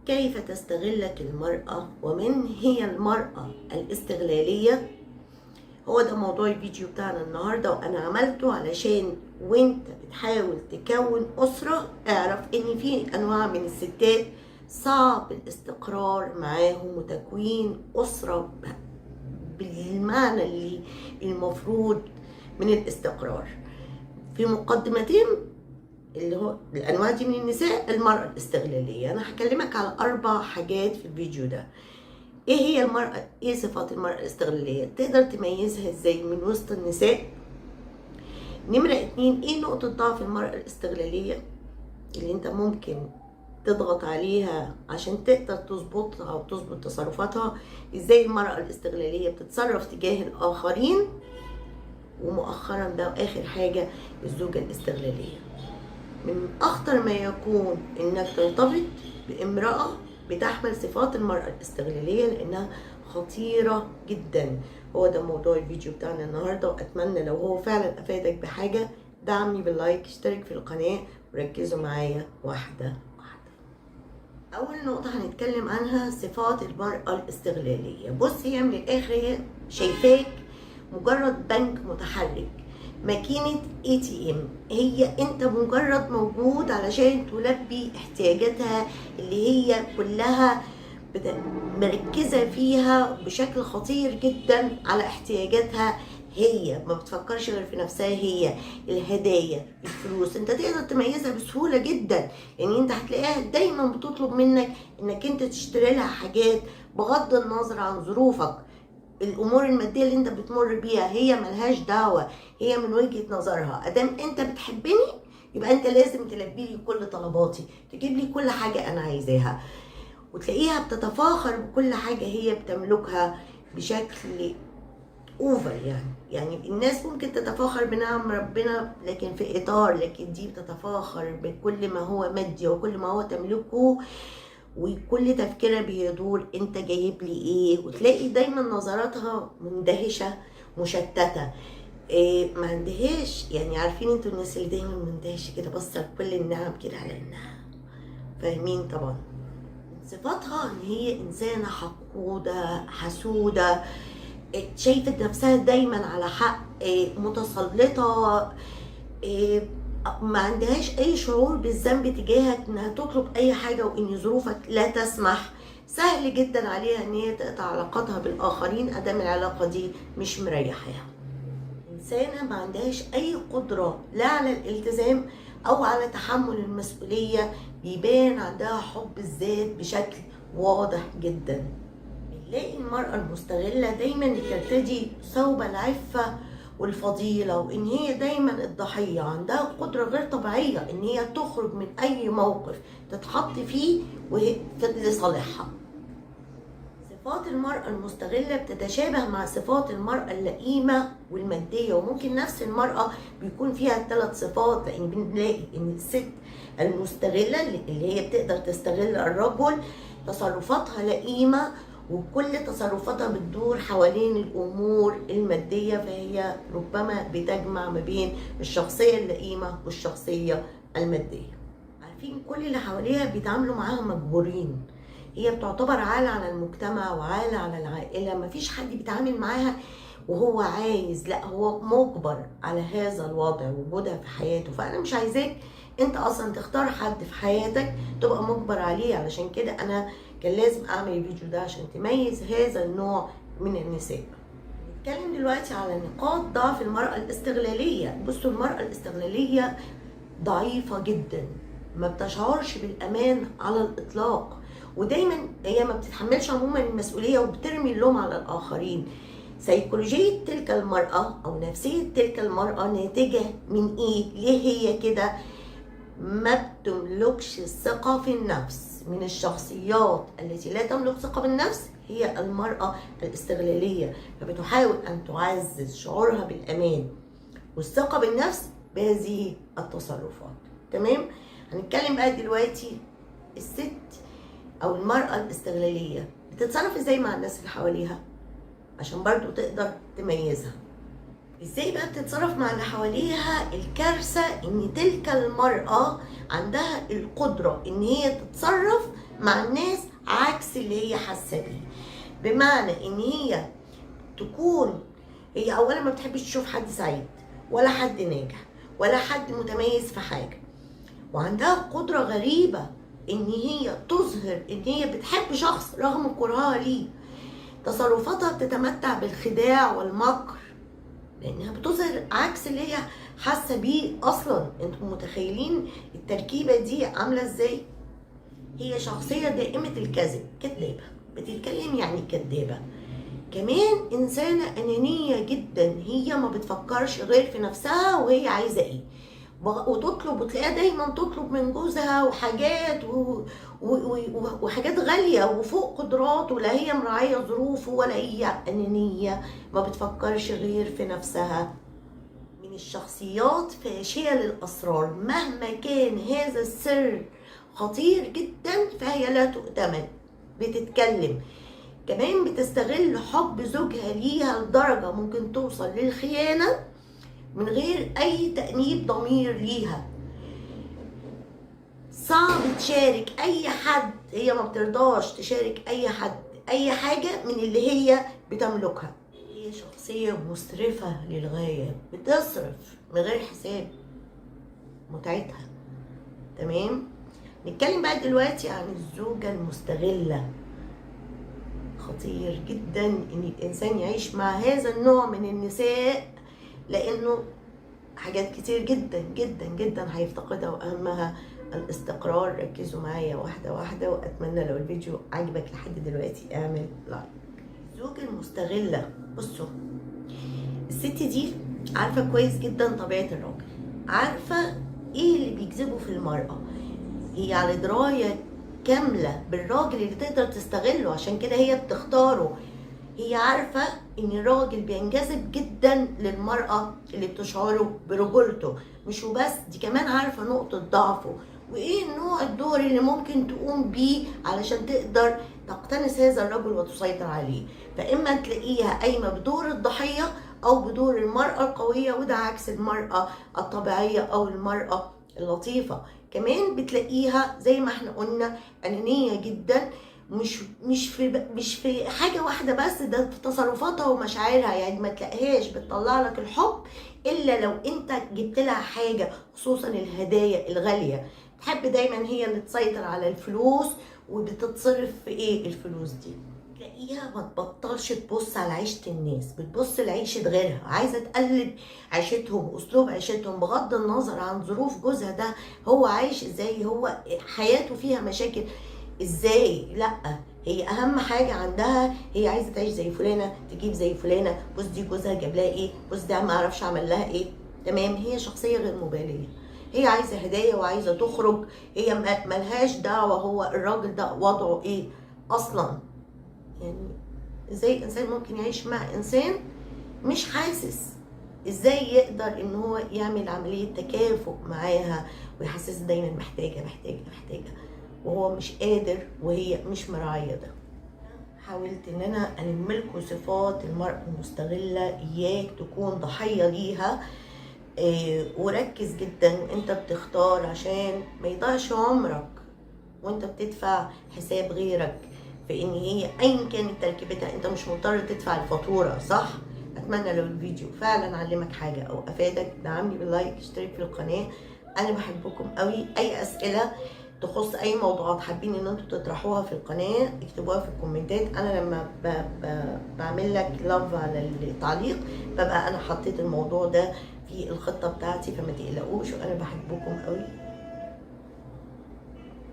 كيف تستغلك المرأة ومن هي المرأة الاستغلالية؟ هو ده موضوع الفيديو بتاعنا النهاردة، وأنا عملته علشان وانت بتحاول تكون أسرة اعرف ان في أنواع من الستات صعب الاستقرار معاهم وتكوين أسرة بالمعنى اللي المفروض من الاستقرار. في مقدمتين اللي هو الانواع دي من النساء المرأة الاستغلالية. انا هكلمك على 4 حاجات في الفيديو ده. ايه هي المرأة؟ ايه صفات المرأة الاستغلالية؟ تقدر تميزها ازاي من وسط النساء؟ نمرة 2، ايه نقطة ضعف المرأة الاستغلالية اللي انت ممكن تضغط عليها عشان تقدر تظبطها او تظبط تصرفاتها؟ ازاي المرأة الاستغلالية بتتصرف تجاه الاخرين؟ ومؤخرا ده واخر حاجة الزوجة الاستغلالية. من أخطر ما يكون إنك ترتبط بامرأة بتحمل صفات المرأة الاستغلالية، لأنها خطيرة جدا. هو ده موضوع الفيديو بتاعنا النهاردة، وأتمنى لو هو فعلا أفادك بحاجة دعمني باللايك، اشترك في القناة وركزوا معايا واحدة واحدة. أول نقطة هنتكلم عنها صفات المرأة الاستغلالية. بص، هي من الآخر هي شايفاك مجرد بنك متحرك، ماكينة ATM. هي انت مجرد موجود علشان تلبي احتياجاتها اللي هي كلها مركزة فيها بشكل خطير جدا على احتياجاتها. هي ما بتفكرش غير في نفسها. هي الهدايا، الفلوس، انت تقدر تميزها بسهولة جدا. يعني انت هتلاقيها دايما بتطلب منك انك انت تشتري لها حاجات بغض النظر عن ظروفك. الامور الماديه اللي انت بتمر بيها هي ملهاش دعوه، هي من وجهه نظرها ادام انت بتحبني يبقى انت لازم تلبي لي كل طلباتي، تجيب لي كل حاجه انا عايزاها. وتلاقيها بتتفاخر بكل حاجه هي بتملكها بشكل اوفر. يعني الناس ممكن تتفاخر بنعم ربنا لكن في اطار، لكن دي بتتفاخر بكل ما هو مادي وكل ما هو تملكه، وكل تفكيرها بيدور انت جايب لي ايه. وتلاقي دايما نظراتها مندهشه مشتته، إيه ما عندهاش. يعني عارفين انتوا الناس اللي دايما مندهشه كده باصه لكل النعم كده على انها فاهمين طبعا. صفاتها ان هي انسانه حقوده حسوده، شايفه نفسها دايما على حق، متسلطه، ما عندهاش اي شعور بالذنب تجاهك انها تطلب اي حاجه وان ظروفك لا تسمح. سهل جدا عليها ان هي تقطع علاقاتها بالاخرين ادام العلاقه دي مش مريحاها. انسانه ما عندهاش اي قدره لا على الالتزام او على تحمل المسؤوليه، بيبان عندها حب الذات بشكل واضح جدا. بنلاقي المرأة المستغلة دايما بترتدي ثوب العفة والفضيلة، وإن هي دايما الضحية، عندها قدرة غير طبيعية إن هي تخرج من أي موقف تتحط فيه وهي لصالحها. صفات المرأة المستغلة بتتشابه مع صفات المرأة اللئيمة والمادية، وممكن نفس المرأة بيكون فيها ال3 صفات، لأن بنلاقي إن الست المستغلة اللي هي بتقدر تستغل الرجل تصرفاتها لئيمة، وكل تصرفاتها بتدور حوالين الامور الماديه، فهي ربما بتجمع ما بين الشخصيه اللئيمه والشخصيه الماديه. عارفين كل اللي حواليها بيتعاملوا معاها مجبورين، هي بتعتبر عالة على المجتمع وعالة على العائله، مفيش حد بيتعامل معاها وهو عايز، لا هو مجبر على هذا الوضع وجودها في حياته. فانا مش عايزاك انت اصلا تختار حد في حياتك تبقى مجبر عليه. علشان كده انا كان لازم اعمل الفيديو ده عشان تميز هذا النوع من النساء. نتكلم دلوقتي على نقاط ضعف المرأة الاستغلالية. بصوا، المرأة الاستغلالية ضعيفة جدا، ما بتشعرش بالامان على الاطلاق، ودايما هي ما بتتحملش عموما المسؤولية وبترمي اللوم على الاخرين. سيكولوجية تلك المرأة او نفسية تلك المرأة ناتجة من ايه؟ ليه هي كده؟ ما بتملكش الثقة في النفس. من الشخصيات التي لا تملك ثقة بالنفس هي المرأة الاستغلالية، فبتحاول أن تعزز شعورها بالأمان والثقة بالنفس بهذه التصرفات. تمام؟ هنتكلم بقى دلوقتي الست أو المرأة الاستغلالية بتتصرف ازاي مع الناس اللي حواليها عشان برضو تقدر تميزها. ازاي بقى بتتصرف مع اللي حواليها؟ الكارثة ان تلك المرأة عندها القدرة ان هي تتصرف مع الناس عكس اللي هي حاسه بيه. بمعنى ان هي تكون هي اولا ما بتحبش تشوف حد سعيد ولا حد ناجح ولا حد متميز في حاجه، وعندها قدره غريبه ان هي تظهر ان هي بتحب شخص رغم كرهها ليه. تصرفاتها بتتمتع بالخداع والمكر لانها بتظهر عكس اللي هي حاسه بيه اصلا. انتم متخيلين التركيبه دي عامله ازاي؟ هي شخصيه دائمه الكذب، كذابه، بتتكلم يعني كذابه. كمان انسانه انانيه جدا، هي ما بتفكرش غير في نفسها وهي عايزه ايه، وتطلب، وتلاقيها دايما تطلب من جوزها وحاجات وحاجات غاليه وفوق قدراته، لا هي مراعيه ظروفه ولا هي انانيه ما بتفكرش غير في نفسها. من الشخصيات فاشيه للاسرار، مهما كان هذا السر خطير جدا فهي لا تؤتمن. بتتكلم كمان، بتستغل حب زوجها ليها لدرجه ممكن توصل للخيانه من غير اي تأنيب ضمير ليها. صعب تشارك اي حد، هي ما بترضاش تشارك اي حد اي حاجة من اللي هي بتملكها. هي شخصية مسرفة للغاية، بتصرف من غير حساب متعتها. تمام. نتكلم بقى دلوقتي عن الزوجة المستغلة. خطير جدا ان الانسان يعيش مع هذا النوع من النساء، لانه حاجات كتير جدا جدا جدا هيفتقدها، واهمها الاستقرار. ركزوا معايا واحده واحده، واتمنى لو الفيديو عجبك لحد دلوقتي اعمل لايك. الزوجة المستغلة، بصوا الست دي عارفه كويس جدا طبيعه الراجل، عارفه ايه اللي بيجذبه في المراه، هي على درايه كامله بالراجل اللي تقدر تستغله، عشان كده هي بتختاره. هي عارفة ان الراجل بينجذب جدا للمرأة اللي بتشعره برجولته، مش وبس، دي كمان عارفة نقطة ضعفه وايه نوع الدور اللي ممكن تقوم بيه علشان تقدر تقتنص هذا الرجل وتسيطر عليه. فاما تلاقيها قايمة بدور الضحية او بدور المرأة القوية، وده عكس المرأة الطبيعية او المرأة اللطيفة. كمان بتلاقيها زي ما احنا قلنا انانية جدا، مش في حاجه واحده بس، ده في تصرفاتها ومشاعرها. يعني ما تلاقيهاش بتطلع لك الحب الا لو انت جبت لها حاجه، خصوصا الهدايا الغاليه. تحب دايما هي اللي تسيطر على الفلوس، وبتتصرف في ايه الفلوس دي. تلاقيها ما تبطلش تبص على عيشه الناس، بتبص لعيشه غيرها، عايزه تقلد عيشتهم واسلوب عيشتهم بغض النظر عن ظروف جوزها ده هو عايش ازاي، هو حياته فيها مشاكل ازاي. لا، هي اهم حاجه عندها هي عايزه تعيش زي فلانه، تجيب زي فلانه، بص دي جوزها جاب لها ايه، بص ده ما اعرفش عمل لها ايه. تمام. هي شخصيه غير مباليه، هي عايزه هدايا وعايزه تخرج، هي ملهاش دعوه هو الراجل ده وضعه ايه اصلا. يعني ازاي انسان ممكن يعيش مع انسان مش حاسس؟ ازاي يقدر ان هو يعمل عمليه تكافؤ معاها ويحسسها دايما محتاجه محتاجه محتاجه، وهو مش قادر وهي مش مراعيه ده. حاولت ان انا الم لكم صفات المرأة المستغلة، اياك تكون ضحية ليها. وركز جدا انت بتختار عشان ما يضيعش عمرك وانت بتدفع حساب غيرك، في ان هي ايا كانت تركيبتها انت مش مضطر تدفع الفاتورة، صح؟ اتمنى لو الفيديو فعلا علمك حاجة او افادك دعمني باللايك، اشترك في القناة. انا بحبكم قوي. اي اسئلة تخص اي موضوعات حابين ان انتوا تطرحوها في القناه اكتبوها في الكومنتات. انا لما بعمل لك لاف على التعليق ببقى انا حطيت الموضوع ده في الخطه بتاعتي، فما تقلقوش، وانا بحبكم قوي.